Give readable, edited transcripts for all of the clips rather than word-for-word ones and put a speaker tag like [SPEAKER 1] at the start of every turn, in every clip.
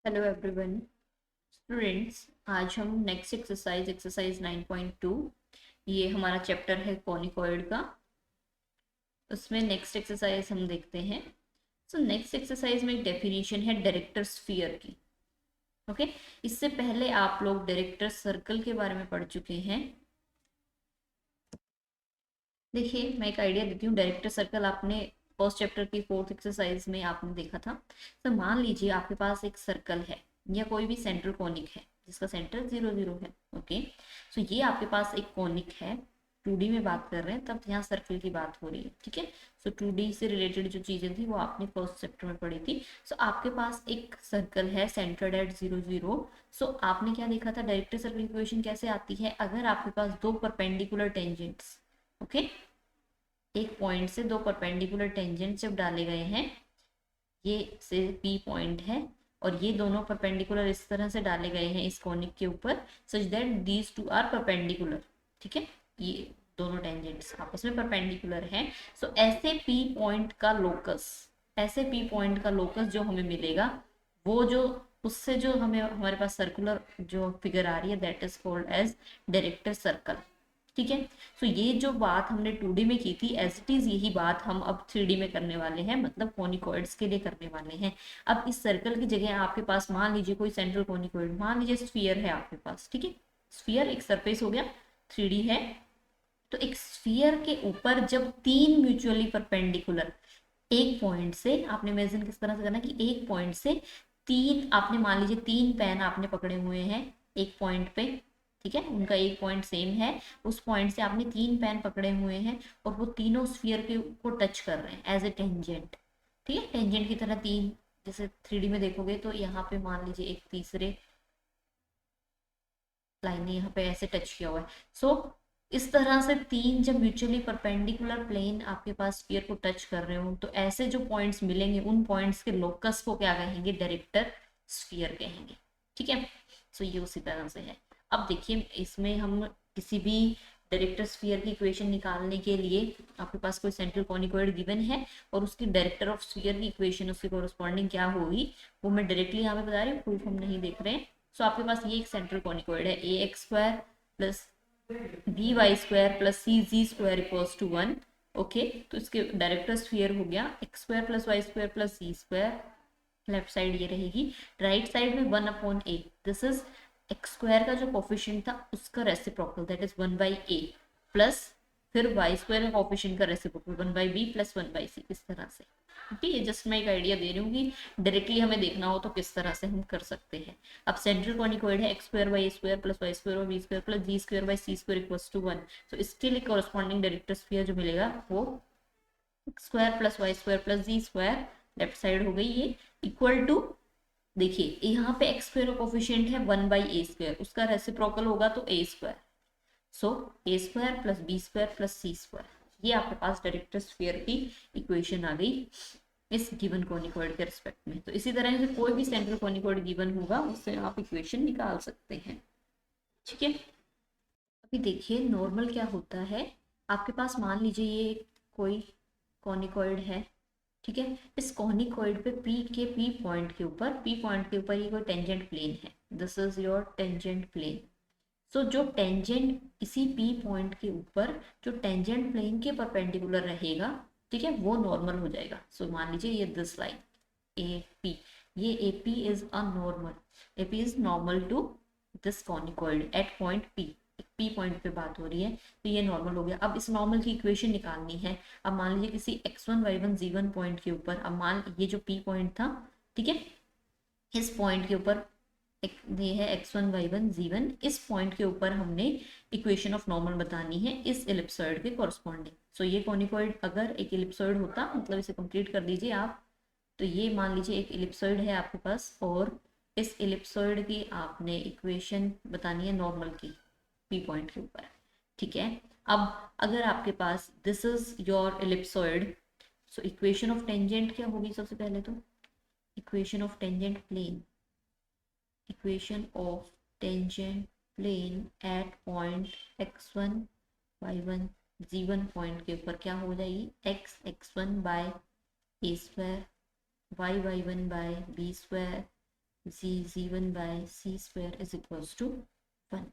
[SPEAKER 1] Hello everyone students. आज हम next exercise 9.2, ये हमारा चैप्टर है कोनिकॉइड का। उसमें नेक्स्ट एक्सरसाइज हम देखते हैं। सो नेक्स्ट एक्सरसाइज में एक डेफिनेशन है डायरेक्टर स्फीयर की। ओके, इससे पहले आप लोग डायरेक्टर सर्कल के बारे में पढ़ चुके हैं। देखिए, मैं एक आइडिया देती हूँ। डायरेक्टर सर्कल आपने फर्स्ट चैप्टर की फोर्थ एक्सरसाइज में आपने देखा था। तो मान लीजिए आपके पास एक सर्कल है या कोई भी सेंट्रल कोनिक है जिसका सेंटर 0 0 है। ओके, सो ये आपके पास एक कोनिक है। 2D में बात कर रहे हैं, तब यहाँ सर्कल की बात हो रही है। ठीक है, सो 2D से रिलेटेड जो चीजें थी वो आपने फर्स्ट चैप्टर में पढ़ी थी। सो आपके पास एक सर्कल है सेंटर्ड एट 0 0। सो आपने क्या देखा था, डायरेक्टर सर्कल इक्वेशन कैसे आती है? अगर आपके पास दो परपेंडिकुलर टेंजेंट्स, ओके, एक पॉइंट से दो परपेंडिकुलर टेंजेंट जब डाले गए हैं, ये से P पॉइंट है और ये दोनों परपेंडिकुलर इस तरह से डाले गए हैं इस कोनिक के ऊपर, such that these two are perpendicular. ठीक है, ये दोनों टेंजेंट्स आपस में परपेंडिकुलर हैं। सो ऐसे P पॉइंट का लोकस, ऐसे P पॉइंट का लोकस जो हमें मिलेगा, वो जो उससे जो हमें हमारे पास सर्कुलर जो फिगर आ रही है, that is called as director circle. ठीक है, तो ये जो बात हमने 2D में की थी, एज इट इज यही बात हम अब 3D में करने वाले हैं, मतलब कोनिकॉइड्स के लिए करने वाले हैं। अब इस सर्कल की जगह आपके पास मान लीजिए कोई सेंट्रल कोनिकॉइड, मान लीजिए स्फीयर है आपके पास। ठीक है, स्फीयर एक सरफेस हो गया, 3D है। तो एक स्फीयर के ऊपर जब तीन म्यूचुअली परपेंडिकुलर, एक पॉइंट से आपने इमेजिन किस तरह से करना कि एक पॉइंट से तीन, आपने मान लीजिए तीन पेन आपने पकड़े हुए हैं एक पॉइंट पे। ठीक है, उनका एक पॉइंट सेम है, उस पॉइंट से आपने तीन पेन पकड़े हुए हैं और वो तीनों स्फीयर के को टच कर रहे हैं एज ए टेंजेंट। ठीक है, टेंजेंट की तरह तीन, जैसे 3D में देखोगे तो यहाँ पे मान लीजिए एक तीसरे लाइन ने यहाँ पे ऐसे टच किया हुआ है। सो इस तरह से तीन जब म्यूचुअली परपेंडिकुलर प्लेन आपके पास स्फीयर को टच कर रहे हो, तो ऐसे जो पॉइंट्स मिलेंगे उन पॉइंट्स के लोकस को क्या कहेंगे? डायरेक्टर स्फीयर कहेंगे। ठीक है, सो ये उसी तरह से है। अब देखिए, इसमें हम किसी भी डायरेक्टर स्फीयर की इक्वेशन निकालने के लिए, आपके पास कोई सेंट्रल कोनिकॉइड गिवन है और उसकी डायरेक्टर ऑफ स्फीयर की इक्वेशन उसके कोरस्पॉन्डिंग क्या होगी, वो मैं डायरेक्टली यहाँ पे बता रही हूँ, प्रूफ हम नहीं देख रहे हैं। सो आपके पास ये एक सेंट्रल कोनिकॉइड है, a x square plus b y square plus c z square equals to 1। Okay, तो इसके डायरेक्टर स्फीयर हो गया x square plus y square plus सी स्क्वायर। लेफ्ट साइड ये रहेगी, राइट साइड में 1/a, this is x square का जो coefficient था उसका reciprocal, that is 1/a plus फिर वाई स्क्वायर का कोफिशिएंट का रेसिप्रोकल 1/b प्लस 1/c, इस तरह से। ठीक है, ये जस्ट मैं एक आइडिया दे रही हूँ कि डायरेक्टली हमें देखना हो तो किस तरह से हम कर सकते हैं। अब सेंट्रल कोनिकॉइड है x square by A square plus y square और b square plus ji square by C square equals to 1। तो इसके लिए कॉरस्पॉन्डिंग डायरेक्टर स्फीयर जो मिलेगा वो x square plus y square plus जी स्क्वायर, लेफ्ट साइड हो गई ये, इक्वल टू, देखिए यहाँ पे एक्स स्क्वायर कोफिशिएंट है 1/a स्क्वायर, उसका रेसिप्रोकल होगा तो a square. So A square plus B square plus C square, ये आपके पास डायरेक्टर स्फीयर की इक्वेशन आ गई इस गिवन कोनिकॉइड के रिस्पेक्ट में। तो इसी तरह से कोई भी सेंट्रल कोनिकॉइड गिवन होगा उससे आप इक्वेशन निकाल सकते हैं। ठीक है, अभी देखिए नॉर्मल क्या होता है। आपके पास मान लीजिए ये कोई कोनिकॉइड है। ठीक है, इस कोनिकॉइड पे पी पॉइंट के ऊपर, पी पॉइंट के ऊपर ये कोई टेंजेंट प्लेन है, this is your tangent plane. So जो टेंजेंट इसी पी पॉइंट के ऊपर जो टेंजेंट प्लेन के परपेंडिकुलर रहेगा, ठीक है, वो नॉर्मल हो जाएगा। सो मान लीजिए ये दिस लाइन ए पी, ये A P is a normal, A P is normal to this conicoid at point P, P point पे बात हो रही है, तो ये नॉर्मल हो गया। अब इस नॉर्मल की इक्वेशन निकालनी है। अब मान लीजिए किसी x1 y1 z1 पॉइंट के ऊपर, अब मान ये जो पी पॉइंट था, ठीक है, इस पॉइंट के ऊपर ये है x1 y1 z1, इस पॉइंट के ऊपर हमने इक्वेशन ऑफ नॉर्मल बतानी है इस इलिप्सॉइड के कॉरस्पॉन्डिंग। सो ये कॉनिकॉइड अगर एक इलिप्सॉइड होता, मतलब इसे कंप्लीट कर दीजिए आप, तो ये मान लीजिए एक इलिप्सॉइड है आपके पास और इस इलिप्सॉइड की आपने इक्वेशन बतानी है नॉर्मल की पी पॉइंट के ऊपर। ठीक है, अब अगर आपके पास this is your ellipsoid, so equation of tangent क्या होगी? सबसे पहले तो equation of tangent plane, equation of tangent plane at point x1 y1 z1 point के ऊपर क्या हो जाएगी? x x1 by a square, y y1 by b square z1 by c square is equals to 1।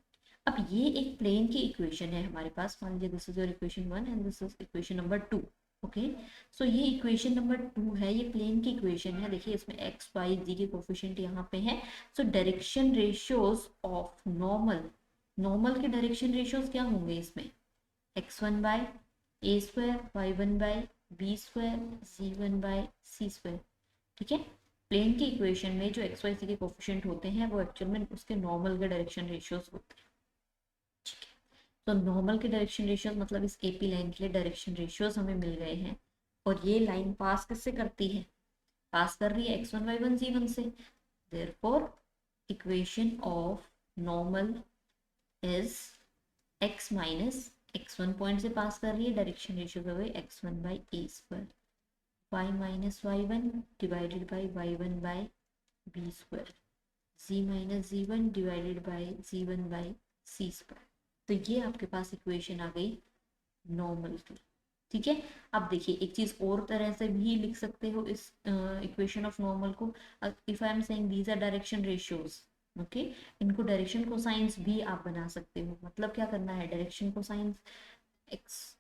[SPEAKER 1] अब ये एक plane की equation है हमारे पास, मान लीजिए this is your equation 1 and this is equation number 2। Okay, so ये इक्वेशन नंबर 2 है, ये प्लेन की इक्वेशन है। देखिए इसमें एक्स वाई जी के कोफिशिएंट यहाँ पे है। So direction ratios of normal, normal के डायरेक्शन रेशियोज क्या होंगे इसमें, x1 by a square, y1 by b square, z1 by c square. ठीक है, प्लेन की इक्वेशन में जो एक्स वाई सी के कोफिशिएंट होते हैं वो एक्चुअल में उसके नॉर्मल के डायरेक्शन रेशियोज होते हैं। ठीक है, तो नॉर्मल के डायरेक्शन रेशियोज मतलब इस एपी लाइन के लिए डायरेक्शन रेशियोज हमें मिल गए हैं। और ये लाइन पास किससे करती है, पास कर रही है x1 y1 z1 से। Therefore equation of normal is x minus x1 point से पास कर रही है, डायरेक्शन रेशियो हो गई x1 by A square, y minus y1 divided by y1 by B square, z minus z1 divided by z1 by C square. तो ये आपके पास equation आ गई नॉर्मल की। ठीक है, अब देखिए एक चीज और तरह से भी लिख सकते हो इस इक्वेशन ऑफ नॉर्मल को। If I am saying these are direction ratios, okay, इनको डायरेक्शन कोसाइंस भी आप बना सकते हो। मतलब क्या करना है, direction cosines x,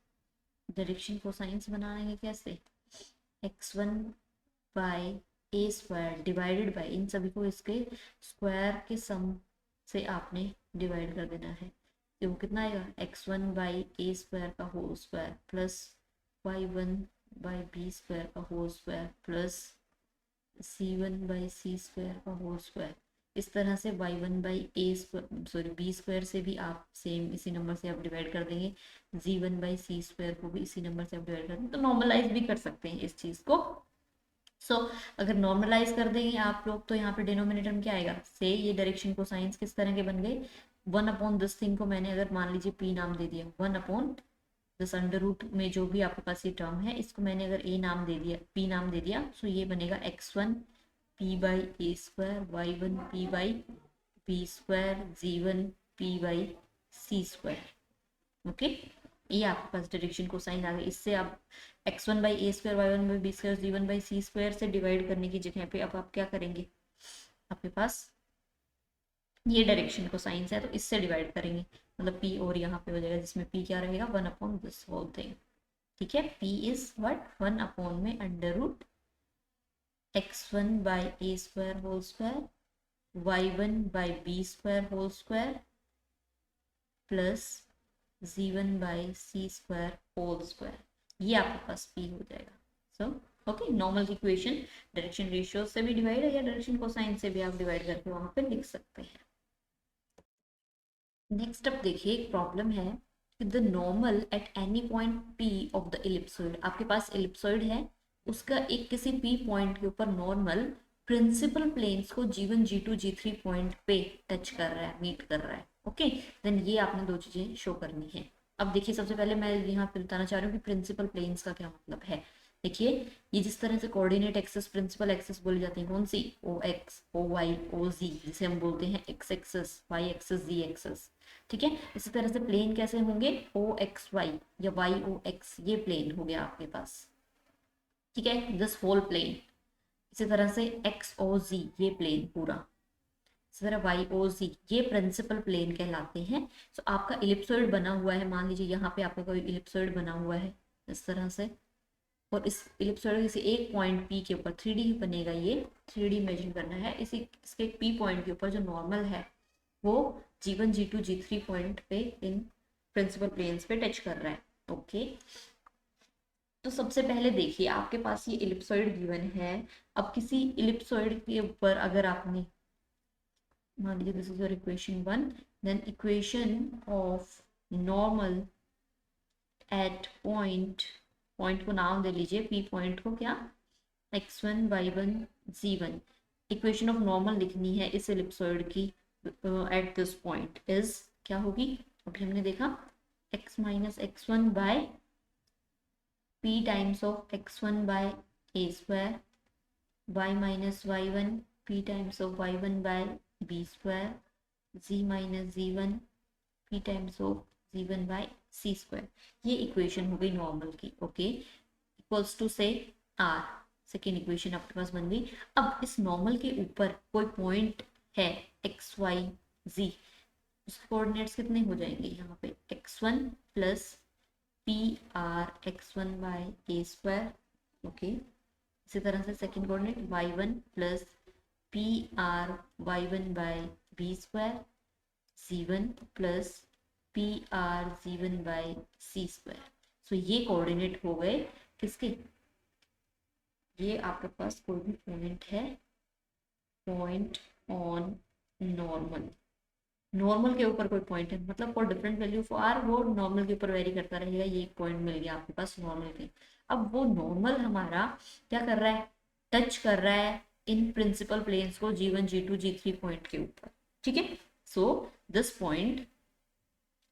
[SPEAKER 1] direction cosines बनाएंगे कैसे, x1 by a square divided by, इन सभी को इसके स्क्वायर के सम से आपने डिवाइड कर देना है। तो वो कितना आएगा, x1 बाई ए स्क्वायर का whole square plus y1 by B square का whole square plus c1 by C square का होल स्क्वायर। इस तरह से y1 by A square, sorry b square से भी आप सेम इसी नंबर से आप डिवाइड कर देंगे, z1 बाई सी स्क्वायर को भी इसी नंबर से आप डिवाइड कर देंगे। तो नॉर्मलाइज भी कर सकते हैं इस चीज़ को। सो अगर नॉर्मलाइज कर देंगे आप लोग तो यहाँ पे डिनोमिनेटर में क्या आएगा, से ये डायरेक्शन को साइंस किस तरह के बन गए, 1 अपॉन दिस थिंग को मैंने अगर मान लीजिए p नाम दे दिया, 1 अपॉन दिस अंडर रूट में जो भी आपके पास ये टर्म है इसको मैंने अगर a नाम दे दिया, p नाम दे दिया, सो ये बनेगा x1 p by A square, y1 p by B square, z1 p by C square. Okay, ये आपके पास डायरेक्शन को साइन आ गई। इससे आप x1 by A square, y1 by B square, z1 by C square से डिवाइड करने की जगह पे अब आप क्या करेंगे, आपके पास ये डायरेक्शन को साइंस है तो इससे डिवाइड करेंगे, मतलब p और यहाँ पे हो जाएगा जिसमें p क्या रहेगा, 1 अपॉन दिस होल थिंग। ठीक है, p इज व्हाट, 1 अपॉन में under root x1 by A square whole square, y1 by B square whole square plus z1 by C square whole square. ये आपके पास p हो जाएगा। सो ओके, नॉर्मल की equation direction ratio से भी divide है या डायरेक्शन कोसाइन से भी आप डिवाइड करके वहां पे लिख सकते हैं। नेक्स्ट अब देखिए एक प्रॉब्लम है, the normal at any point p of the ellipsoid. आपके पास इलिप्सॉइड है, उसका एक किसी p पॉइंट के ऊपर नॉर्मल प्रिंसिपल प्लेन्स को g1 g2 g3 पॉइंट पे टच कर रहा है, मीट कर रहा है। ओके, देन ये आपने दो चीजें शो करनी है। अब देखिए सबसे पहले मैं यहाँ पे बताना चाह रही हूँ कि प्रिंसिपल प्लेन्स का क्या मतलब है। देखिए ये जिस तरह से कोऑर्डिनेट एक्सेस प्रिंसिपल एक्सेस बोली जाती है, कौन सी, ओ एक्स, ओ वाई, ओ जी, जिसे हम बोलते हैं एक्स एक्सेस, वाई एक्सेस, जी एक्सेस। ठीक है, इसी तरह से प्लेन कैसे होंगे, ओ एक्स वाई या वाई ओ एक्स, ये प्लेन हो गया आपके पास। ठीक है, दिस होल प्लेन। इसी तरह से एक्स ओ जी ये प्लेन पूरा, इसी तरह वाई ओ जी ये प्रिंसिपल प्लेन कहलाते हैं। तो आपका इलिप्सॉइड बना हुआ है, मान लीजिए यहाँ पे आपका कोई इलिप्सॉइड बना हुआ है इस तरह से, और इस इलिप्सॉइड किसी एक पॉइंट पी के ऊपर 3D बनेगा, ये 3D इमेजिन करना है। इसी इसके पी पॉइंट के ऊपर जो नॉर्मल है वो g1 g2 g3 पॉइंट पे इन प्रिंसिपल प्लेन्स पे टच कर रहा है। ओके, तो सबसे पहले देखिए आपके पास ये इलिप्सॉइड गिवन है। अब किसी इलिप्सॉइड के ऊपर अगर आपने मान लीजिए this is your equation 1, then equation of normal at point, point को नाम दे लीजिए p पॉइंट को क्या, x1 y1 z1। Equation of normal लिखनी है इस इलिप्सॉइड की एट दिस पॉइंट इज क्या होगी, अभी हमने देखा x minus x1 by p times of x1 by a square, y minus y1 p times of y1 by b square, z minus z1 p times of z1 by c square. ये equation हो गई normal की। Okay, equals to say r, second equation आपके पास बन गई। अब इस नॉर्मल के ऊपर कोई पॉइंट है एक्स वाई जी, उसके कोऑर्डिनेट्स कितने हो जाएंगे यहाँ पे x1 plus P r x1 by A square. Okay, इसी तरह से second coordinate y1 plus P r y1 by B square, c1 plus P R c1 by C square. So ये कोऑर्डिनेट हो गए किसके, ये आपके पास कोई भी पॉइंट है, पॉइंट ऑन नॉर्मल, नॉर्मल के ऊपर कोई पॉइंट है, मतलब for different value for R वो नॉर्मल के ऊपर वेरी करता रहेगा। ये एक पॉइंट मिल गया आपके पास नॉर्मल के। अब वो नॉर्मल हमारा क्या कर रहा है, टच कर रहा है इन प्रिंसिपल प्लेन्स को G1 G2 G3 पॉइंट के ऊपर। ठीक है, सो दिस पॉइंट,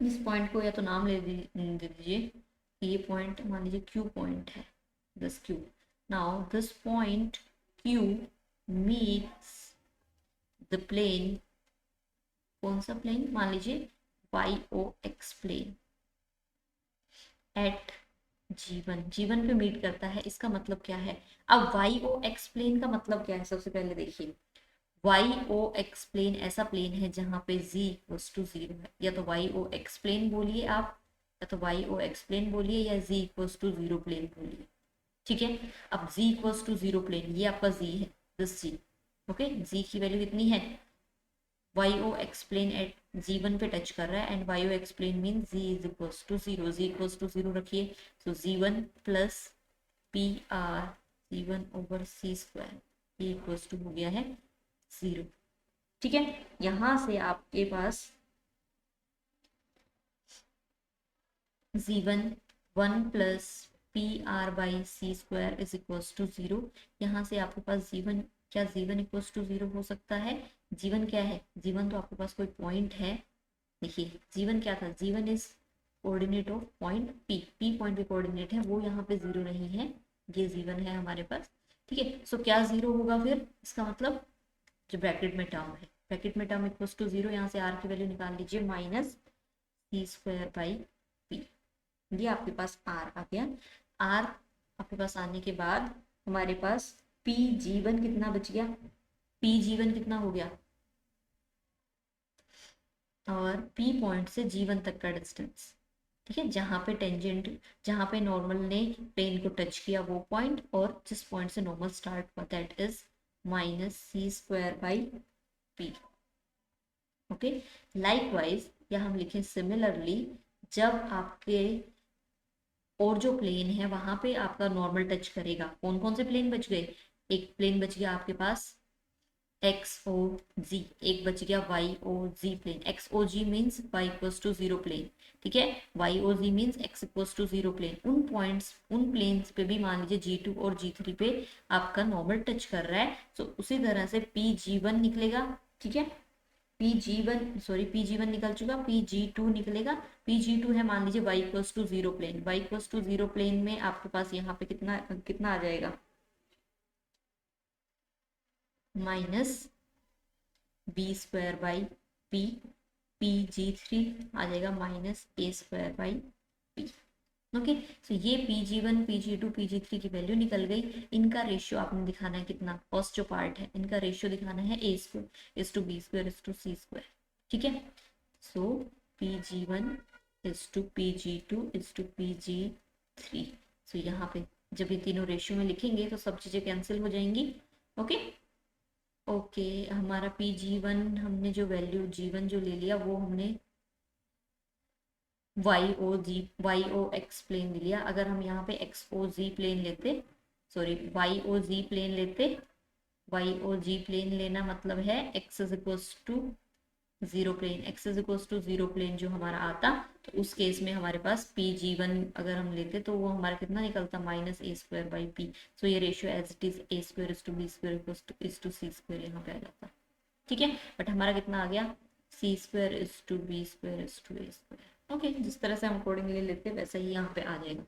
[SPEAKER 1] इस पॉइंट को या तो नाम दे दीजिए, ये पॉइंट मान लीजिए Q पॉइंट है, this Q। Now this point Q meets the plane, कौन सा प्लेन, मान लीजिए YOX प्लेन एट G1 पे मीट करता है। इसका मतलब क्या है, अब YOX प्लेन का मतलब क्या है, सबसे पहले देखिए YOX प्लेन ऐसा प्लेन है जहां पे z इक्वल्स टू 0 है, या तो YOX प्लेन बोलिए आप, या तो YOX प्लेन बोलिए, या z इक्वल्स टू 0 प्लेन बोलिए। ठीक है, अब z इक्वल्स टू 0 प्लेन, ये आपका z है, दिस z। ओके, z की वैल्यू कितनी है, YOX प्लेन एट G1 पे टच कर रहा है, and YOX plane mean z is equals to 0, z equals to 0 रखिए, so G1 plus P R C1 over C square, ये इक्वल्स टू हो गया है 0। ठीक है, यहां से आपके पास G1 1 plus P R by C square is equals to 0। यहाँ से आपके पास G1, क्या G1 इक्वल्स टू 0 हो सकता है, G1 क्या है, G1 तो आपके पास कोई पॉइंट है, देखिए G1 क्या था, G1 is coordinate of point P point पे कोऑर्डिनेट है, वो यहाँ पे 0 नहीं है, ये G1 है हमारे पास। ठीक है, सो क्या 0 होगा फिर, इसका मतलब जो ब्रैकेट में टर्म है, ब्रैकेट में टर्म इक्वल्स टू 0, यहाँ से r की वैल्यू निकाल लीजिए minus C square by P, ये आपके पास r आ गया। r आपके पास आने के बाद हमारे पास P(G1) कितना बच गया, P(G1) कितना हो गया, और P पॉइंट से G1 तक का डिस्टेंस। ठीक है, जहां पे टेंजेंट, जहां पे नॉर्मल ने प्लेन को टच किया वो पॉइंट, और जिस पॉइंट से नॉर्मल स्टार्ट हुआ that is minus C square by P. Okay, likewise या हम लिखें सिमिलरली, जब आपके और जो प्लेन है वहां पे आपका नॉर्मल टच करेगा, कौन कौन से प्लेन बच गए, एक प्लेन बच गया आपके पास XOG, एक बच गया YOG plane, XOG means y equals to 0 plane. ठीक है, YOG means x equals to 0 plane. उन पॉइंट्स, उन प्लेन्स पे भी मान लीजिए G2 और G3 पे आपका नॉर्मल टच कर रहा है, तो उसी तरह से PG1 निकलेगा। ठीक है, PG1 निकल चुका, PG2 निकलेगा, PG2 है मान लीजिए y equals to 0 plane, y equals to 0 plane में आपके पास यहाँ पे कितना कितना आ जाएगा, minus B square by p, PG3 आ जाएगा minus A square by P. Okay, so ये PG1 PG2 PG3 की वैल्यू निकल गई। इनका रेशियो आपने दिखाना है कितना, फर्स्ट जो पार्ट है इनका रेशियो दिखाना है a square is to B square is to C square. ठीक है, so PG1 is to PG2 is to PG3। So यहाँ पे जब ये तीनों रेशियो में लिखेंगे तो सब चीजें कैंसिल हो जाएंगी। ओके ओके, हमारा PG1 हमने जो वैल्यू G1 जो ले लिया वो हमने YOX प्लेन ले लिया। अगर हम यहाँ पे XOZ प्लेन लेते, सॉरी YOZ प्लेन लेते, YOG प्लेन लेना मतलब है x is equals to 0 plane, x is equals to 0 plane जो हमारा आता, तो उस केस में हमारे पास PG1 अगर हम लेते तो वो हमारा कितना निकलता, minus A square by p. So ये ratio as it is a square is to B square is to C square यहाँ पे आ जाता। ठीक है, बट हमारा कितना आ गया, c square is to B square is to A square. Okay, जिस तरह से हम अकॉर्डिंगली लेते हैं वैसा ही यहाँ पे आ जाएगा।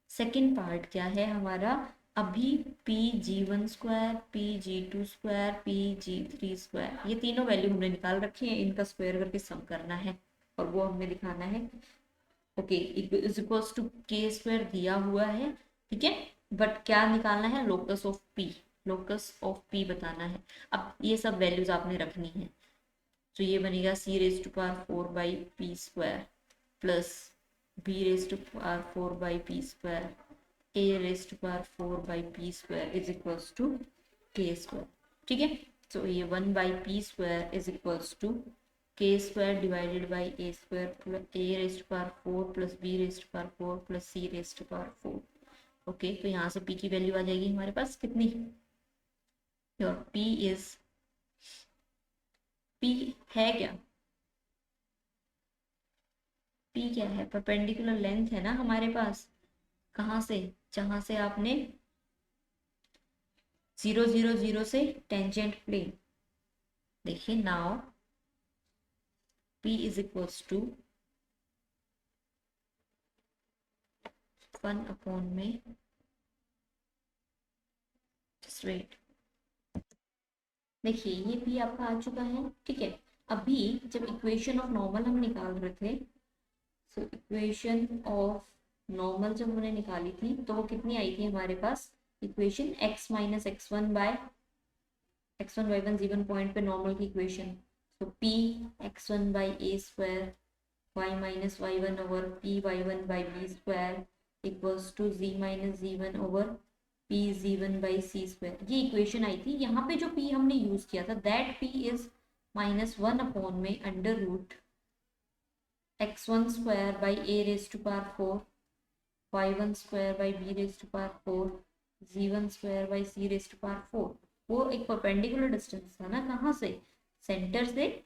[SPEAKER 1] सेकेंड पार्ट क्या है हमारा, अभी PG1 square PG2 square PG3 square, ये तीनों वैल्यू हमने निकाल रखी है, इनका स्क्वायर करके सम करना है और वो हमें दिखाना है। ओके, इज इक्वल्स टू के स्क्वायर दिया हुआ है। ठीक है, बट क्या निकालना है, locus of P, locus of P बताना है। अब ये सब वैल्यूज आपने रखनी है। तो ये बनेगा c raise to power 4/p² plus b raise to power 4/p², a raise to power 4/p² is equals to k²। ठीक है, तो ये 1/p² is equals to k² divided by a² a raise to power 4 plus b raise to power 4 plus c raise to power 4। Okay, तो यहाँ से p की value आ जाएगी हमारे पास कितनी, और p है क्या, p क्या है, परपेंडिकुलर लेंथ है ना हमारे पास। कहाँ से, जहां से आपने 0 0 0 से टेंजेंट प्लेन, देखिए now p is equals to 1 में स्ट्रेट। देखिए ये p आपका आ चुका है। ठीक है, अभी जब इक्वेशन ऑफ नॉर्मल हम निकाल रहे थे, सो इक्वेशन ऑफ नॉर्मल जब हमने निकाली थी तो वो कितनी आई थी हमारे पास, इक्वेशन x माइनस x1 जीवन पॉइंट पे नॉर्मल की इक्वेशन। तो p x1/a² y minus y1 over p y1/b² equals to z minus z1 over p z1/c²। ये इक्वेशन आई थी। यहाँ पे जो p हमने यूज किया था, दैट p इज -1 में under root x1² a raised to power 4 y1² b raised to power 4 z1² c raised to power 4। वो एक परपेंडिकुलर डिस्टेंस था ना, कहाँ से, सेंटर से,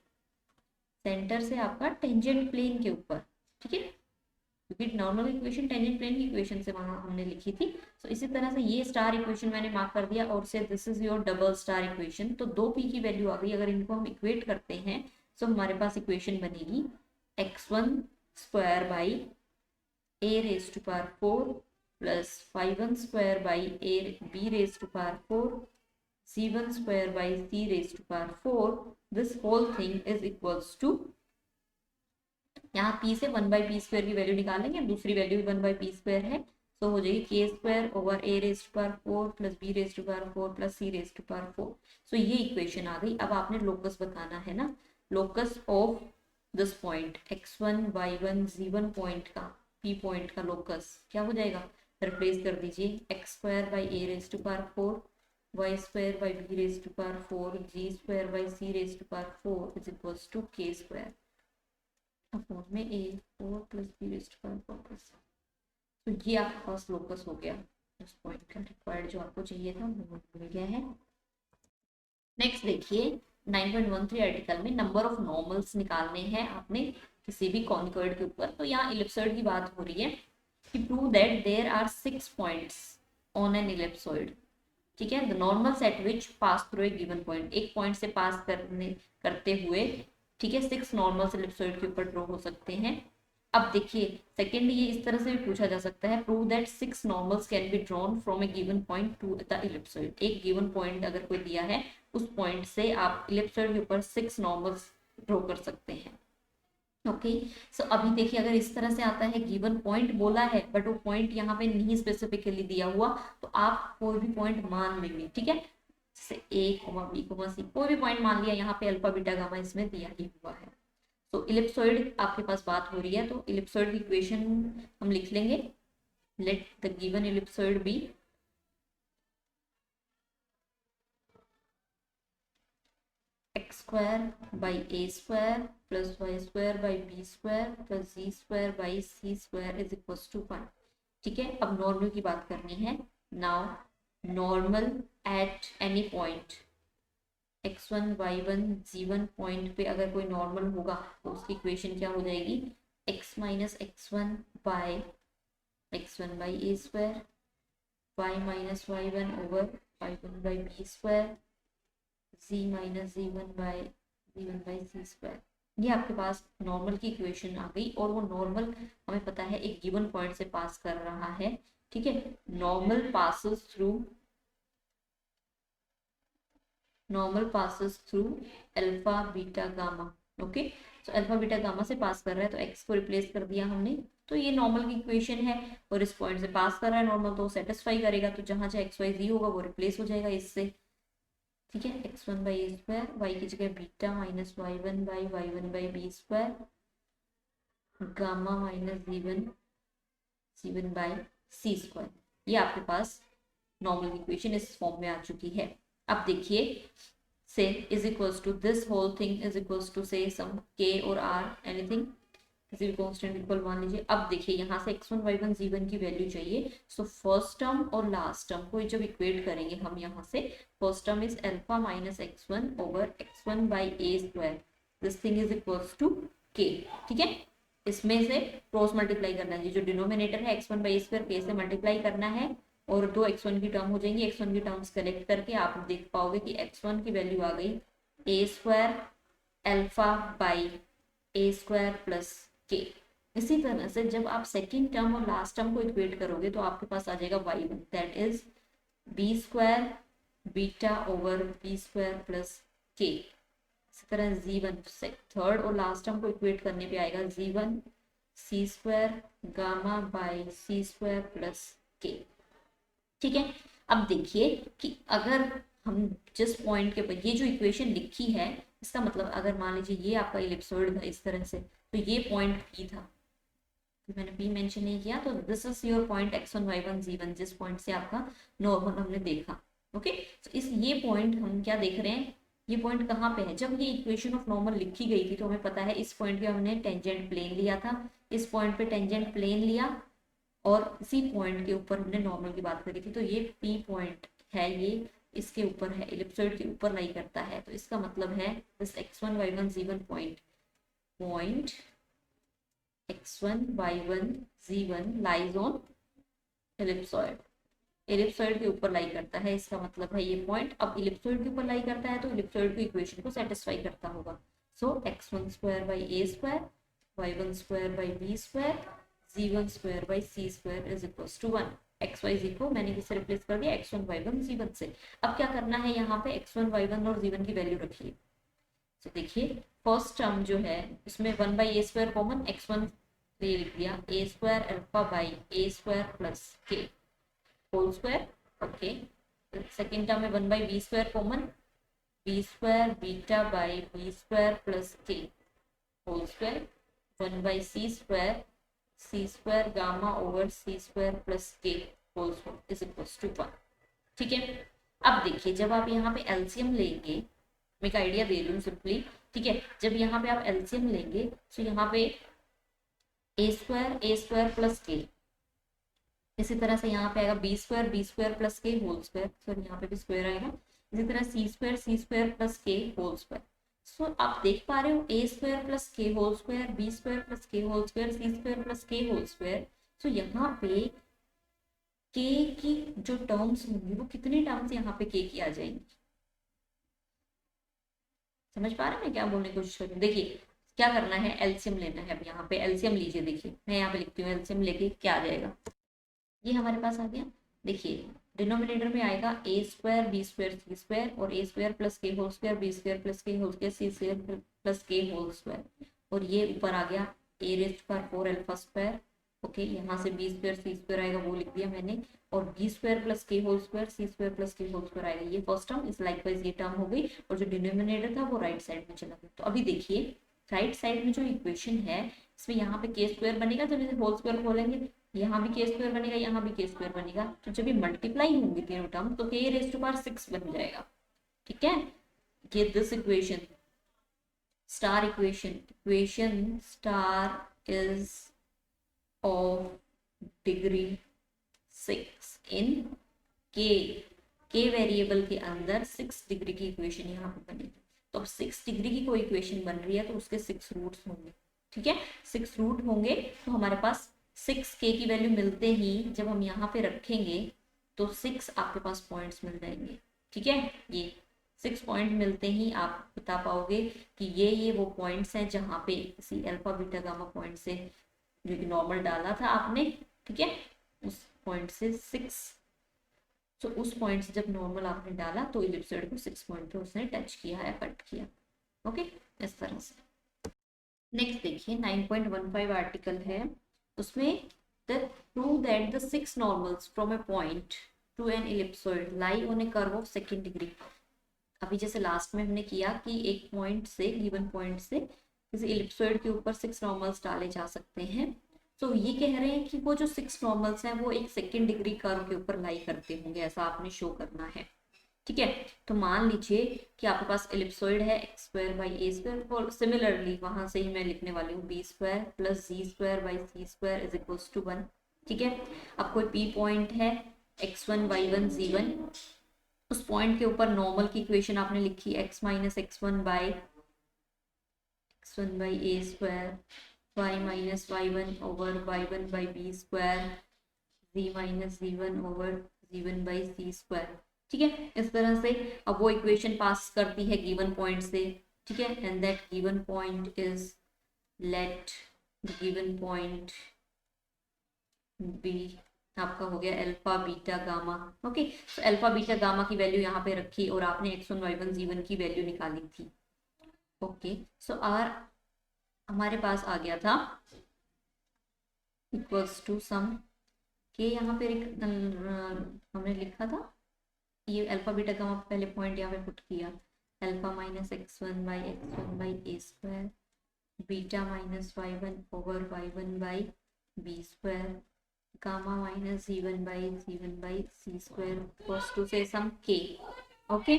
[SPEAKER 1] सेंटर से आपका टेंजेंट प्लेन के ऊपर। ठीक है, क्योंकि नॉर्मल इक्वेशन टेंजेंट प्लेन की इक्वेशन से वहां हमने लिखी थी। तो इसी तरह से ये स्टार इक्वेशन मैंने मार्क कर दिया और से this is your double star equation. तो 2p की वैल्यू आ गई। अगर इनको हम इक्वेट करते हैं तो हमारे पास इक्वेशन बनेगी x1² a raised to power 4 plus y1² b raised to power 4 c1² c raised to power 4। this whole thing is equals to, यहाँ p से 1/p² की वैल्यू निकालेंगे, दूसरी वैल्यू भी 1/p² है, तो हो जाएगी k² over a raised to power 4 plus b raised to power 4 plus c raised to power 4। सो ये इक्वेशन आ गई। अब आपने लोकस बताना है ना, locus of this point x1 y1 z1 point का, p पॉइंट का लोकस क्या हो जाएगा, रिप्लेस कर दीजिए x²/a raised to power 4 y²/b raised to power 4 g²/c raised to power 4 is equals to k² upon में a4 plus b raised to power 4 plus. तो ये आपके पास लोकस हो गया, उस पॉइंट का रिक्वायर्ड जो आपको चाहिए था वो मिल गया है। नेक्स्ट देखिए 9.13 आर्टिकल में नंबर ऑफ नॉर्मल्स निकालने हैं आपने किसी भी कॉन्कर्ड के ऊपर। तो यहाँ इलिप्सॉइड की बात हो रही है कि prove that there are 6 points on an ellipsoid. ठीक है, the normal set which pass through a given point, एक पॉइंट से पास करते हुए, ठीक है, 6 नॉर्मल इलिप्सॉइड के ऊपर ड्रॉ हो सकते हैं। अब देखिए सेकेंड, ये इस तरह से भी पूछा जा सकता है, prove that 6 normals can be drawn from A given point two the ellipsoid. एक गिवन पॉइंट अगर कोई दिया है, उस पॉइंट से आप इलिप्सॉइड के ऊपर 6 नॉर्मल्स ड्रॉ कर सकते हैं। ओके, सो अभी देखिए अगर इस तरह से आता है, गिवन पॉइंट बोला है बट वो पॉइंट यहाँ पे नहीं स्पेसिफिकली दिया हुआ, तो आप कोई भी पॉइंट मान लेंगे। ठीक है, जैसे a, b, c, कोई भी पॉइंट मान लिया, यहाँ पे अल्फा बीटा गामा इसमें दिया ही हुआ है। तो इलिप्सॉइड आपके पास बात हो रही है, तो इलिप्सॉइड की इक्वेशन हम लिख लेंगे, let the given ellipsoid be x²/a² plus y²/b² plus z²/c² is equals to 1। ठीक है, अब नॉर्मल की बात करनी है। Now normal at any point x1 y1 z1 point पे अगर कोई नॉर्मल होगा तो उसकी इक्वेशन क्या हो जाएगी, x minus x1/a² y minus y1 over y1/b² z minus z1/c²। ये आपके पास नॉर्मल की इक्वेशन आ गई, और वो नॉर्मल हमें पता है एक गिवन पॉइंट से पास कर रहा है। ठीक है, normal passes through alpha beta gamma, okay, तो अल्फा बीटा गामा से पास कर रहा है तो एक्स को रिप्लेस कर दिया हमने, तो ये नॉर्मल की इक्वेशन है, और इस पॉइंट से पास कर रहा है नॉर्मल तो सेटिस्फाई करेगा, तो जहां जहां एक्स वाई जी होगा वो रिप्लेस हो जाएगा इससे। ठीक है, X one by A square, Y की जगह beta minus Y one by B square, gamma minus C one by C square, ये आपके पास नॉर्मल इक्वेशन इस फॉर्म में आ चुकी है। अब देखिए, say is equals to this whole thing is equals to say some के और आर एनीथिंग किसी भी कांस्टेंट इक्वल मान लीजिए। अब देखिए यहाँ से x1 y1 z1 की वैल्यू चाहिए, सो फर्स्ट टर्म और लास्ट टर्म को जब इक्वेट करेंगे हम यहाँ से, first term is alpha minus x1 over x1 by A square, this thing is equals to k। ठीक है, इसमें से क्रॉस मल्टीप्लाई करना है, जो डिनोमिनेटर है x1 by A square k से मल्टीप्लाई करना है, और दो x1 की टर्म हो जाएंगी, x1 की टर्म्स कलेक्ट करके आप देख पाओगे कि x1 की वैल्यू आ गई a square alpha by A square plus k. इसी तरह से जब आप सेकेंड टर्म और लास्ट टर्म को इक्वेट करोगे तो आपके पास आ जाएगा y1, that is b square beta over b square plus k. इसी तरह z1 थर्ड और लास्ट टर्म को इक्वेट करने पे आएगा z1 C square gamma by C square plus K. ठीक है, अब देखिए कि अगर हम जिस पॉइंट के पर ये जो इक्वेशन लिखी है, इसका मतलब अगर मान लीजिए ये आपका इलिप्सॉइड था इस तरह से, तो ये पॉइंट P था, तो मैंने P मेंशन नहीं किया, तो this is your point x1 y1 z1, जिस पॉइंट से आपका नॉर्मल हमने देखा। ओके, तो इस ये पॉइंट हम क्या देख रहे हैं, ये पॉइंट कहाँ पे है, जब ये इक्वेशन ऑफ नॉर्मल लिखी गई थी तो हमें पता है इस पॉइंट पे हमने टेंजेंट प्लेन लिया था, इस पॉइंट पे टेंजेंट प्लेन लिया, और इसी पॉइंट के ऊपर हमने नॉर्मल की बात करी थी, तो ये P पॉइंट है, ये इसके ऊपर है, इलिप्सॉइड के ऊपर लाई करता है, तो इसका मतलब है this x1 y1 z1 point x1 y1 z1 lies on ellipsoid, ellipsoid के ऊपर लाई करता है, इसका मतलब है ये पॉइंट अब इलिप्सॉइड के ऊपर लाई करता है तो इलिप्सॉइड की इक्वेशन को सेटिस्फाई करता होगा। So x1 square by A square, y1 square by B square, z1 square by C square is equals to 1। X y z को मैंने किससे रिप्लेस कर दिया, x1 y1 z1 से। अब क्या करना है, यहाँ पे x1 y1 और z1 की वैल्यू रखिए। तो देखिए फर्स्ट टर्म जो है इसमें 1 by A square common, x1 ये लिख दिया a square alpha by A square plus के whole square. Okay, second term में 1 by B square common, b square beta by B square plus के whole square, 1 by C square gamma over c square plus के whole square is equals to 1। ठीक है, अब देखिए जब आप यहाँ पे एलसीएम लेंगे, मैं एक आइडिया दे रही हूँ सिंपली। ठीक है, जब यहाँ पे आप एलसीएम लेंगे तो यहाँ पे ए स्क्वायर प्लस के, इसी तरह से यहाँ पे आएगा बी स्क्वायर प्लस के होल स्क्वायर, सॉरी यहाँ पे भी स्क्वायर आएगा, इसी तरह सी स्क्वायर प्लस के होल स्क्वायर। सो आप देख पा रहे हो ए स्क्वायर प्लस के whole square, B square plus के होल स्क्वायर, सी स्क्वायर प्लस के होल स्क्वायर। सो यहाँ पे के की जो टर्म्स होंगी वो कितने टर्म्स यहाँ पे के की आ जाएंगी, समझ पा रहे हैं मैं क्या बोलने की कोशिश कर रही हूँ। देखिए क्या करना है, एलसीएम लेना है। अब यहाँ पे एलसीएम लीजिए, देखिए मैं यहाँ पे लिखती हूँ एलसीएम लेके क्या आ जाएगा, ये हमारे पास आ गया। देखिए डिनोमिनेटर में आएगा A square B square C square, और ए स्क्वायर प्लस के whole square, B square plus के होल स्क्वायर, सी स्क्वायर प्लस के होल स्क्वायर, और ये ऊपर आ गया ए रेस्ट पर 4 अल्फा स्क्वायर। ओके, यहाँ से बी स्क्वायर सी स्क्वायर आएगा वो लिख दिया मैंने, और बी स्क्वायर प्लस के होल स्क्वायर, सी स्क्वायर प्लस के होल स्क्वायर आएगा, ये फर्स्ट टर्म। इस लाइकवाइज ये टर्म हो गई, और जो डिनोमिनेटर था वो राइट साइड में चला गया। तो अभी देखिए राइट साइड में जो इक्वेशन है इसमें यहाँ पे के स्क्वायर बनेगा, जब इसे होल स्क्वायर खोलेंगे यहाँ भी के स्क्वायर बनेगा, यहाँ भी के स्क्वायर बनेगा, तो जब ये मल्टीप्लाई होंगे तीनों टर्म तो के रेज़ टू पावर 6 बन जाएगा। ठीक है, ये this equation star equation star is of degree 6 इन के वेरिएबल के अंदर 6 डिग्री की इक्वेशन यहाँ पे बनेगी। तो अब 6 डिग्री की कोई इक्वेशन बन रही है तो उसके 6 रूट्स होंगे। ठीक है, 6 रूट होंगे, तो हमारे पास 6 के की वैल्यू मिलते ही जब हम यहाँ पे रखेंगे तो 6 आपके पास पॉइंट्स मिल जाएंगे। ठीक है, ये 6 पॉइंट मिलते ही आप बता पाओगे कि ये वो पॉइंट्स हैं जहाँ पे किसी अल्फा बीटा गामा पॉइंट से जो कि नॉर्मल डाला था आपने, ठीक है, उस पॉइंट से 6, तो उस पॉइंट से जब नॉर्मल आपने डाला तो इलिप्सॉइड को 6 पॉइंट पे उसने टच किया है, कट किया। ओके, इस तरह से। नेक्स्ट देखिए 9.15 आर्टिकल है, उसमें the prove that the six normals from a point to an ellipsoid lie on a curve of second degree. अभी जैसे लास्ट में हमने किया कि एक पॉइंट से, गिवन पॉइंट से किसी इलिप्सॉइड के ऊपर सिक्स नॉर्मल्स डाले जा सकते हैं। तो ये कह रहे हैं कि वो जो सिक्स नॉर्मल्स हैं वो एक सेकंड डिग्री कर्व के ऊपर लाई करते होंगे, ऐसा आपने शो करना है। ठीक है, तो मान लीजिए कि आपके पास एलिप्सॉइड है x square by A square, और सिमिलरली वहां से ही मैं लिखने वाली हूँ B square plus ji square by C square is equals to 1। ठीक है, अब कोई पी पॉइंट है x1 y1 z1, उस पॉइंट के ऊपर नॉर्मल की इक्वेशन आपने लिखी x minus X one by A square, y minus y1 over y1 by B square, z minus z1 over z1 by C square. ठीक है, इस तरह से अब वो इक्वेशन पास करती है गिवन पॉइंट से। ठीक है, and that given point is, let given point be आपका हो गया अल्फा बीटा गामा। ओके, तो अल्फा बीटा गामा की वैल्यू यहाँ पे रखी और आपने x1 y1 z1 की वैल्यू निकाली थी। ओके, सो आर हमारे पास आ गया था इक्वल्स टू सम के, यहाँ पे एक हमने लिखा था ये अल्फा बीटा गामा पहले पॉइंट यहाँ पे पुट किया, alpha minus x1 by A square, beta minus y1 over y1 by B square, gamma minus Z one by C square equals to say some K. Okay,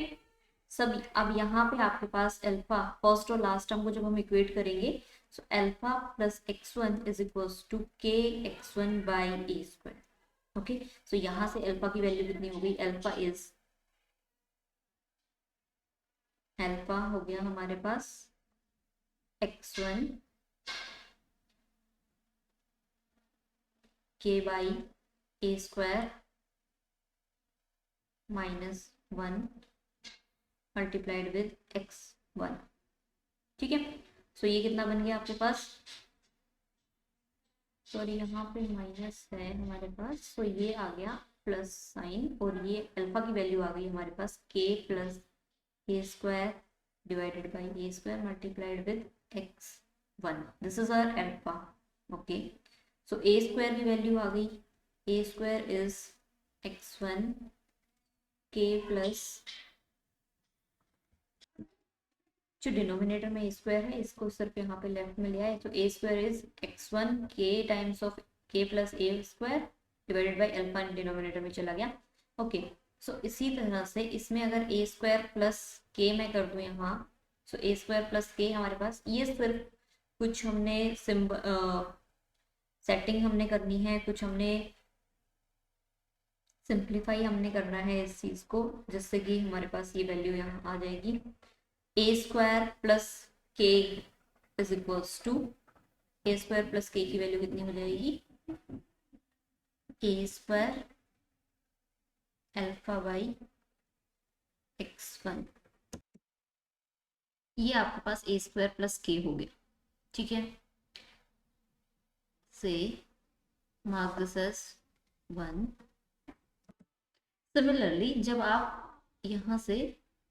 [SPEAKER 1] सब अब यहाँ पे आपके पास अल्फा फर्स्ट और लास्ट टर्म को जब हम इक्वेट करेंगे, so alpha plus x1 is equals to K x1 by A square. Okay, सो यहाँ से अल्फा की वैल्यू कितनी हो गई, अल्फा हो गया हमारे पास x1 के by A square minus 1 multiplied with x1। ठीक है, सो ये कितना बन गया आपके पास, सॉरी यहाँ पे माइनस है हमारे पास, सो ये आ गया प्लस साइन, और ये अल्फा की वैल्यू आ गई हमारे पास k plus a square divided by A square multiplied with x1, this is our alpha. Okay, so A square की वैल्यू आ गई, a square is x1 k plus, जो डिनोमिनेटर में ए स्क्वायर है इसको सिर्फ यहाँ पे लेफ्ट में लिया है, तो a square is x1 k times of k plus a square divided by alpha, denominator में चला गया। ओके, सो इसी तरह से इसमें अगर ए स्क्वायर प्लस के मैं कर दूं यहाँ, सो ए स्क्वायर प्लस के हमारे पास, ये सिर्फ कुछ हमने सेटिंग हमने करनी है, कुछ हमने सिंप्लीफाई हमने करना है इस चीज को, जिससे कि हमारे पास ये वैल्यू यहाँ आ जाएगी, A square plus K is equals to, A square plus K की वैल्यू कितनी हो जाएगी, A square alpha by x1, ये आपके पास ए स्क्वायर प्लस के हो गया। ठीक है, से मार्क दिस एज 1। सिमिलरली जब आप यहाँ से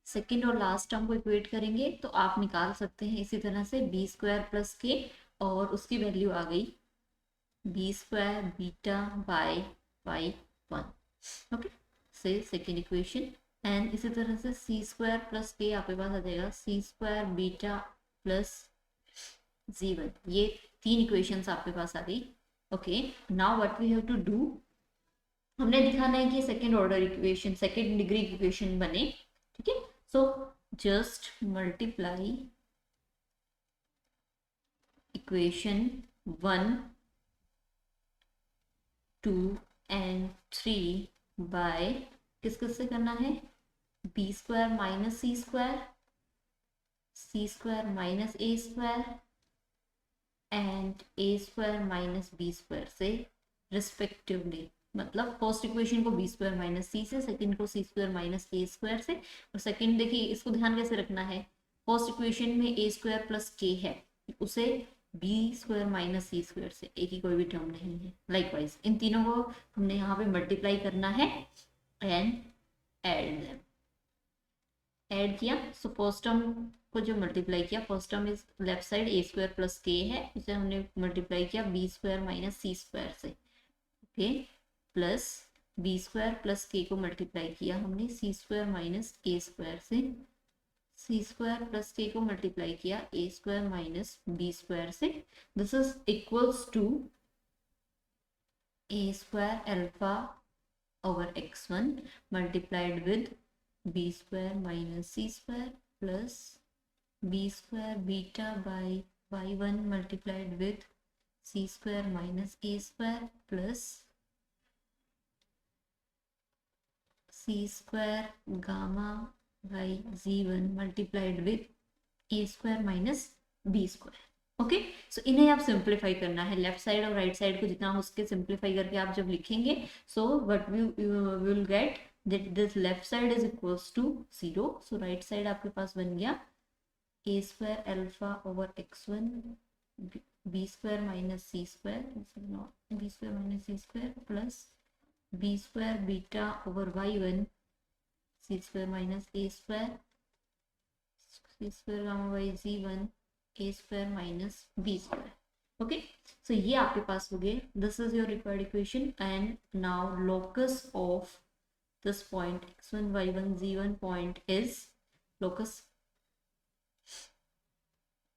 [SPEAKER 1] सेकेंड और लास्ट टर्म को इक्वेट करेंगे तो आप निकाल सकते हैं इसी तरह से बी स्क्वायर प्लस के, और उसकी वैल्यू आ गई B square beta by Y 1। Okay, say second equation, and इसी तरह से सी स्क्वायर प्लस के आपके पास आ जाएगा सी स्क्वायर बीटा प्लस जी1। ये तीन इक्वेशंस आपके पास आ गई। Okay, now what we have to do, हमने दिखाना है कि second order equation, second degree equation बने। ठीक है, so just multiply equation 1 2 and 3 by किस किस से करना है, B square minus C square minus A square and A square minus B square से रिस्पेक्टिवली। मतलब फर्स्ट इक्वेशन को बी स्क्वायर माइनस सी से, सेकंड को सी स्क्वायर माइनस ए स्क्वायर से, और सेकंड देखिए इसको ध्यान कैसे रखना है, फर्स्ट इक्वेशन में ए स्क्वायर प्लस के है, उसे बी स्क्वायर माइनस सी स्क्वायर से, ए की कोई भी टर्म नहीं है। लाइकवाइज इन तीनों को हमने यहाँ पे मल्टीप्लाई करना है एंड एड देम, ऐड किया, सो फर्स्ट टर्म को जो मल्टीप्लाई किया, first term is left side A square plus K है, उसे हमने मल्टीप्लाई किया बी स्क्वायर माइनस सी स्क्वायर से, okay, plus B square plus K को मल्टीप्लाई किया हमने सी स्क्वायर माइनस ए स्क्वायर से, सी स्क्वायर प्लस के को मल्टीप्लाई किया A square minus B square से, this is equals to A square alpha over x1 multiplied with B square minus C square plus B square beta by y1 multiplied with c square minus A square plus C square gamma by z1 multiplied with a square minus B square. Okay, so इन्हें आप simplify करना है, left side और right side को जितना हो सके simplify करके आप जब लिखेंगे, so what we will get that this left side is equals to 0, so right side आपके पास बन गया a square alpha over x1 b square minus C square, B square minus C square plus B square beta over y1 c square minus A square, C square gamma by z1 a square minus B square. Okay, so ये आपके पास हो गए, this is your required equation and now locus of this point x1 y1 z1 point is locus,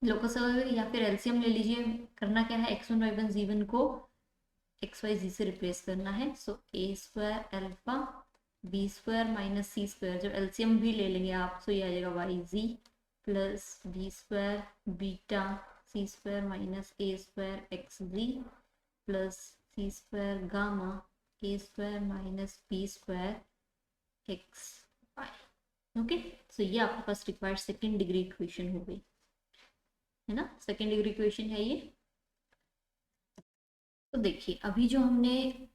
[SPEAKER 1] locus या फिर LCM ले लीजिए, करना क्या है x1 y1 z1 को एक्स वाई जी से रिप्लेस करना है, सो ए square alpha b square minus सी स्क्वायर, जब एलसीएम भी ले लेंगे आप तो ये आ जाएगा y z plus B square beta c square minus A square x z plus C square gamma a square minus B square x y. Okay, so ये आपके पास रिक्वायर्ड सेकेंड डिग्री इक्वेशन हो गई है ना, सेकेंड डिग्री इक्वेशन है ये। तो देखिए अभी जो हमने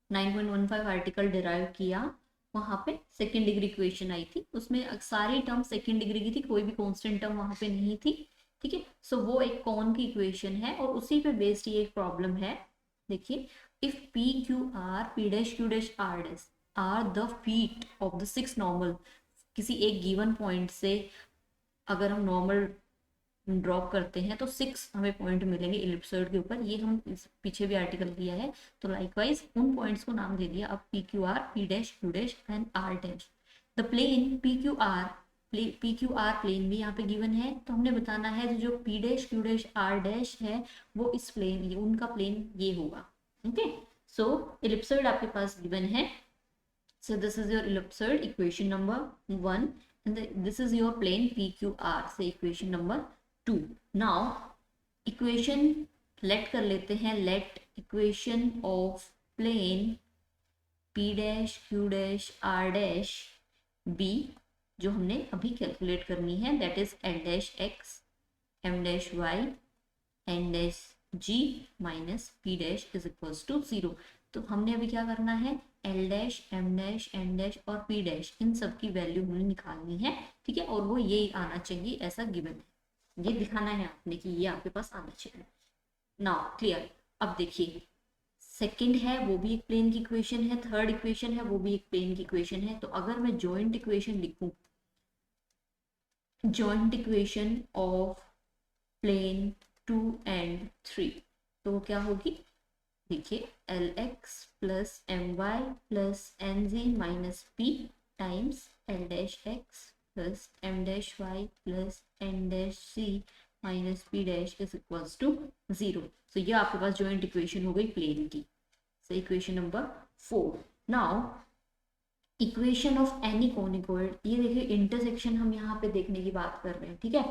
[SPEAKER 1] 9.15 आर्टिकल डिराइव किया वहाँ पे सेकेंड डिग्री इक्वेशन आई थी, उसमें सारी टर्म सेकेंड डिग्री की थी, कोई भी कांस्टेंट टर्म वहाँ पे नहीं थी, ठीक है। सो वो एक कॉन की इक्वेशन है और उसी पे बेस्ड ये एक प्रॉब्लम है। देखिए if P Q R P dash Q dash R dash are the feet of the 6 normal, किसी एक गिवन पॉइंट से अगर हम नॉर्मल ड्रॉप करते हैं तो 6 हमें पॉइंट मिलेंगे इलिप्सॉइड के ऊपर, ये हम पीछे भी आर्टिकल किया है। तो लाइकवाइज उन पॉइंट्स को नाम दे दिया अब P Q R P dash Q dash and R dash. The plane P Q R plane भी यहाँ पे गिवन है, तो हमने बताना है जो P dash Q dash R dash है वो इस प्लेन, उनका प्लेन ये होगा। ओके, सो इलिप्सॉइड आपके पास गिवन है, so this is your ellipsoid equation number 1 and this is your plane PQR, say equation number 2। now equation let कर लेते हैं, let equation of plane P dash Q dash R dash B जो हमने अभी calculate करनी है, that is L dash X M dash Y N dash G minus P dash is equals to 0। तो हमने अभी क्या करना है, L dash M dash N dash और पी डैश इन सब की वैल्यू हमें निकालनी है, ठीक है, और वो यही आना चाहिए ऐसा गिवन है, ये दिखाना है आपने कि ये आपके पास आना चाहिए। नाउ क्लियर, अब देखिए सेकंड है वो भी एक प्लेन की इक्वेशन है, थर्ड इक्वेशन है वो भी एक प्लेन की इक्वेशन है। तो अगर मैं जॉइंट इक्वेशन लिखूं, joint equation of plane 2 and 3, तो वो क्या होगी, देखिए l x plus m y plus n z minus p times l dash x plus m dash y plus n dash c minus p dash is equals to 0। So ये आपके पास joint equation हो गई plane की। So equation number 4। Now equation of any conicoid, ये देखिए intersection हम यहाँ पे देखने की बात कर रहे हैं, ठीक है।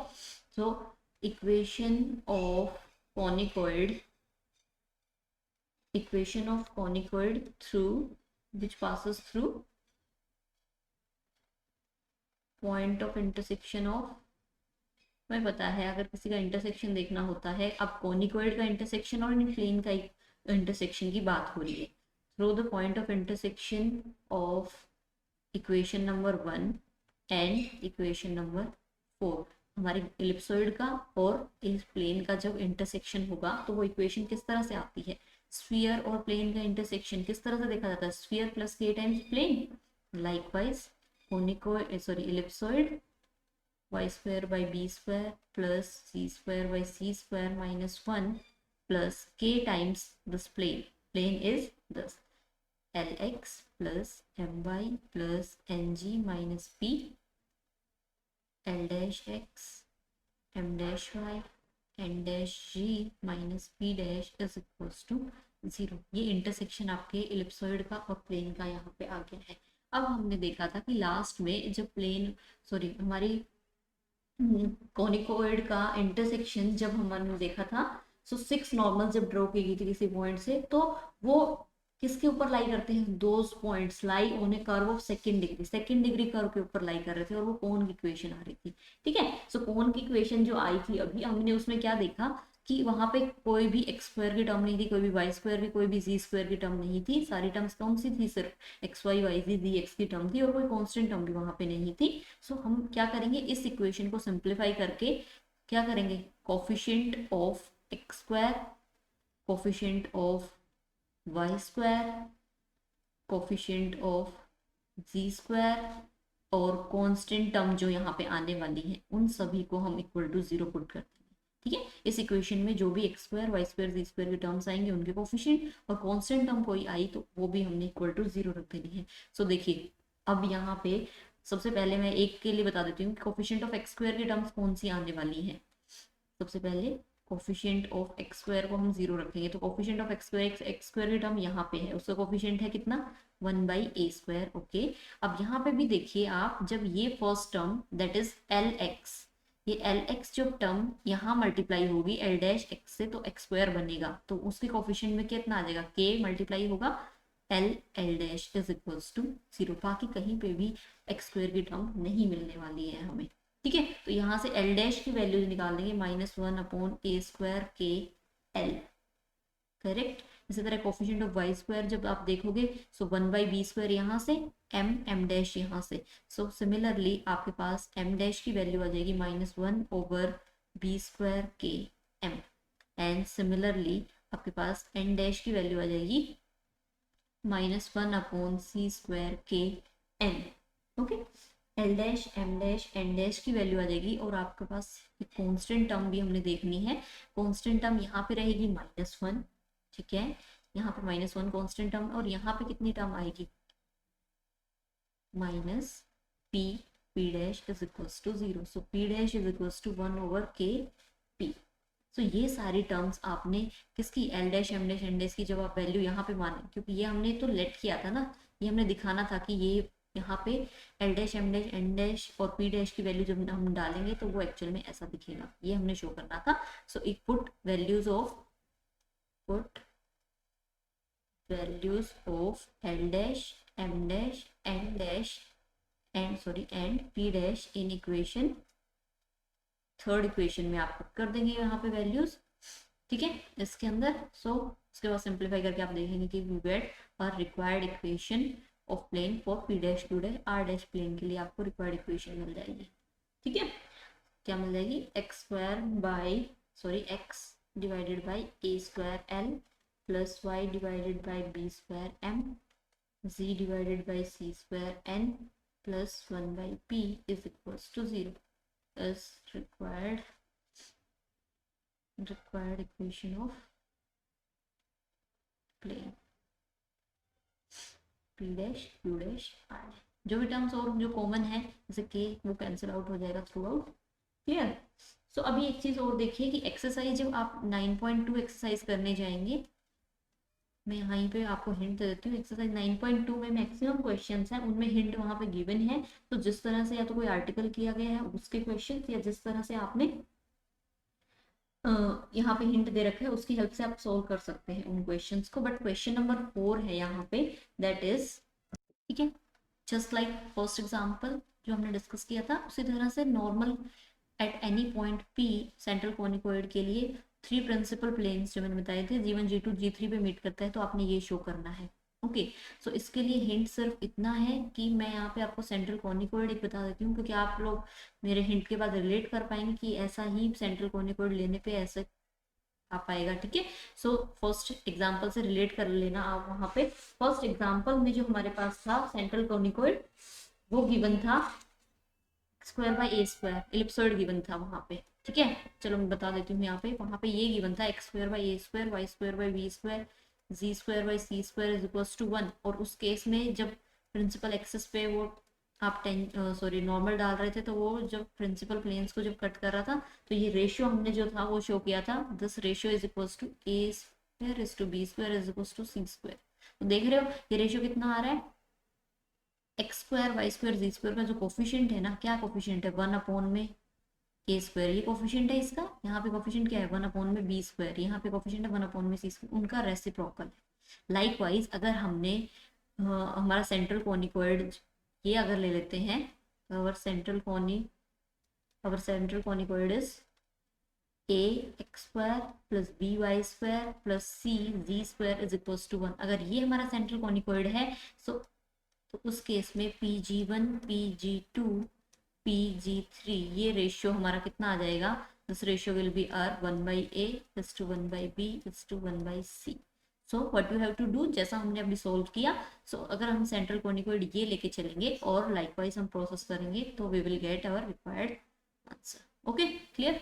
[SPEAKER 1] So equation of conicoid, equation of conicoid through which passes through point of intersection of, मैं पता है अगर किसी का इंटरसेक्शन देखना होता है, अब कोनिकॉइड का इंटरसेक्शन और प्लेन का इंटरसेक्शन की बात हो रही है, through the point of intersection of equation number 1 and equation number 4, हमारी एलिप्सॉइड का और इस प्लेन का जब इंटरसेक्शन होगा तो वो इक्वेशन किस तरह से आती है, स्फीयर और प्लेन का इंटरसेक्शन किस तरह से देखा जाता है, sphere plus k times plane. Likewise conicoid sorry ellipsoid y square by B square plus C square by C square minus 1 plus k times this plane, plane is this l x plus m y plus n z minus p l dash x m dash y n dash z minus p dash is equals to 0। ये intersection आपके ellipsoid का और plane का यहाँ पे आ गया है। अब हमने देखा था कि लास्ट में जब प्लेन सॉरी हमारी कोनिकोइड का इंटरसेक्शन जब हमने देखा था, सो 6 नॉर्मल जब ड्रॉ की गई थी किसी पॉइंट से, तो वो किसके ऊपर लाई करते हैं, those points lie on a curve of second degree curve के ऊपर लाई कर रहे थे और वो कोन की इक्वेशन आ रही थी। ठीक है, सो कोन की इक्वेशन जो आई थी अभी हमने उसमें क्या देखा कि वहां पे कोई भी एक्स स्क्वायर की टर्म नहीं थी, कोई भी वाई स्क्वायर की, कोई भी जी स्क्वायर की टर्म नहीं थी। सारी टर्म्स कौन सी थी, सिर्फ एक्स वाई वाई जी जी एक्स की टर्म थी और कोई कांस्टेंट टर्म भी वहां पे नहीं थी। सो हम क्या करेंगे, इस इक्वेशन को सिंप्लीफाई करके क्या करेंगे, coefficient of X square, coefficient of Y square, coefficient of Z square और कांस्टेंट टर्म जो यहाँ पे आने वाली है उन सभी को हम इक्वल टू 0 पुट करते हैं। ठीक है, इस इक्वेशन में जो भी x square Y square Z square के टर्म्स आएंगे उनके कोफिशिएंट और कांस्टेंट टर्म कोई आई तो वो भी हमने इक्वल टू 0 रख देनी है। सो देखिए अब यहाँ पे सबसे पहले मैं एक के लिए बता देती हूँ कोफिशिएंट ऑफ एक्स स्क्वायर की टर्म्स कौन सी आने वाली है। सबसे पहले कोफिशिएंट ऑफ एक्स स्क्वायर को हम 0 रखेंगे, तो कोफिशिएंट ऑफ एक्स स्क्वायर की टर्म यहाँ पे है, उसका कोफिशिएंट है कितना 1/a²। ओके, अब यहाँ पे भी देखिए आप, जब ये first term that is L x, ये एल एक्स जो टर्म यहाँ मल्टीप्लाई होगी एल डैश एक्स से तो एक्स स्क्वायर बनेगा, तो उसके कोफिशिएंट में कितना आ जाएगा, के मल्टीप्लाई होगा L L dash is equals to 0। बाकी कहीं पे भी एक्स स्क्वायर की टर्म नहीं मिलने वाली है हमें। ठीक है, तो यहाँ से एल डैश की वैल्यूज निकाल देंगे -1/a² के एल, करेक्ट। इसी तरह कोफिशिएंट ऑफ वाई स्क्वायर जब आप देखोगे सो 1/b² यहाँ से एम डैश यहाँ से, सो सिमिलरली आपके पास एम डैश की वैल्यू आ जाएगी -1/b² के एम एंड सिमिलरली आपके पास एन डैश की वैल्यू आ जाएगी -1/c² के N. Okay, L dash M dash N dash की वैल्यू आ जाएगी और आपके पास एक कांस्टेंट टर्म भी हमने देखनी है। कांस्टेंट टर्म यहाँ पे रहेगी -1, ठीक है, यहाँ पे -1 कांस्टेंट टर्म और यहाँ पे कितनी टर्म आएगी -p dash is equals to 0, so p dash is equals to 1/kp। So ये सारी टर्म्स आपने किसकी, L dash M dash N dash की जब आप वैल्यू यहाँ पे माने, क्योंकि ये हमने तो लेट किया था ना, ये हमने दिखाना था कि ये यहाँ पे L dash M dash N dash और पी डैश की वैल्यू जब हम डालेंगे तो वो एक्चुअल में ऐसा दिखेगा, ये हमने शो करना था। So it put values of L dash M dash N dash and P dash in equation, third equation में आप पुट कर देंगे यहाँ पे वैल्यूज। ठीक है, इसके अंदर सो उसके बाद सिंप्लीफाई करके आप देखेंगे कि we get a required equation of plane for P dash Q dash R dash plane के लिए आपको रिक्वायर्ड इक्वेशन मिल जाएगी। ठीक है, क्या मिल जाएगी, X divided by a² L plus Y divided by b² M z divided by c² n plus 1/p is equals to 0 is required equation of plane p dash q dash r। जो भी terms और जो common है जैसे k वो cancel out हो जाएगा through out. Clear. सो अभी एक चीज और देखिए कि एक्सरसाइज जब आप 9.2 एक्सरसाइज करने जाएंगे, मैं यहाँ पे आपको हिंट दे देती हूँ। एक्सरसाइज 9.2 में मैक्सिमम क्वेश्चंस हैं, उनमें हिंट वहाँ पे गिवन है, तो जिस तरह से या तो कोई आर्टिकल किया गया है उसके क्वेश्चन या जिस तरह से आपने यहाँ पे हिंट दे रखा है उसकी हेल्प से आप सोल्व कर सकते हैं उन क्वेश्चंस को। बट क्वेश्चन नंबर 4 है यहाँ पे, दैट इज, ठीक है, जस्ट लाइक फर्स्ट एग्जाम्पल जो हमने डिस्कस किया था उसी तरह से normal at any point P central conicoid के लिए 3 प्रिंसिपल प्लेन्स जो मैंने बताए थे G1 G2 G3 पे मीट करता है, तो आपने ये शो करना है। ओके, सो इसके लिए हिंट सिर्फ इतना है कि मैं यहाँ पे आपको सेंट्रल कोनिकोइड एक बता देती हूँ, क्योंकि आप लोग मेरे हिंट के बाद रिलेट कर पाएंगे कि ऐसा ही सेंट्रल कोनिकोइड लेने पे ऐसे आ पाएगा। ठीक है, सो फर्स्ट एग्जाम्पल से रिलेट कर लेना आप। वहाँ पे फर्स्ट एग्जाम्पल में जो हमारे पास था सेंट्रल कोनिकोइड वो गिवन था square by A square, ellipsoid given था वहां पे, ठीक है। चलो मैं बता देती हूँ यहाँ पे, वहां पे ये गिवन था X square by A square, Y square by B square, Z square by C square is equals to 1। और उस केस में जब प्रिंसिपल एक्सेस पे वो आप सॉरी नॉर्मल डाल रहे थे, तो वो जब प्रिंसिपल प्लेन्स को जब कट कर रहा था, तो ये रेशियो हमने जो था वो शो किया था, this ratio is equals to A square is to B square is equals to C square. तो देख रहे हो ये रेशियो कितना आ रहा है, x square Y square Z square का जो कोफिशिएंट है ना, क्या कोफिशिएंट है, 1 अपॉन में ए स्क्वायर, ये कोफिशिएंट है इसका, यहाँ पे कोफिशिएंट क्या है 1 अपॉन में बी स्क्वायर, यहाँ पे कोफिशिएंट है 1 अपॉन में सी स्क्वायर, उनका रेसिप्रोकल है। लाइकवाइज अगर हमने हमारा सेंट्रल कोनिकॉइड ये अगर ले लेते हैं, our central conicoid is a x square plus b y square plus c z square is equals to 1। अगर ये हमारा सेंट्रल कोनिकॉइड है, तो उस केस में pg1 pg2 pg3 ये रेशियो हमारा कितना आ जाएगा, this ratio will be are 1/a is to 1/b is to 1/c। So what you have to do, जैसा हमने अभी सोल्व किया, अगर हम सेंट्रल कोनिकॉइड ये लेके चलेंगे और लाइकवाइज हम प्रोसेस करेंगे, तो we will get our required answer. Okay, clear.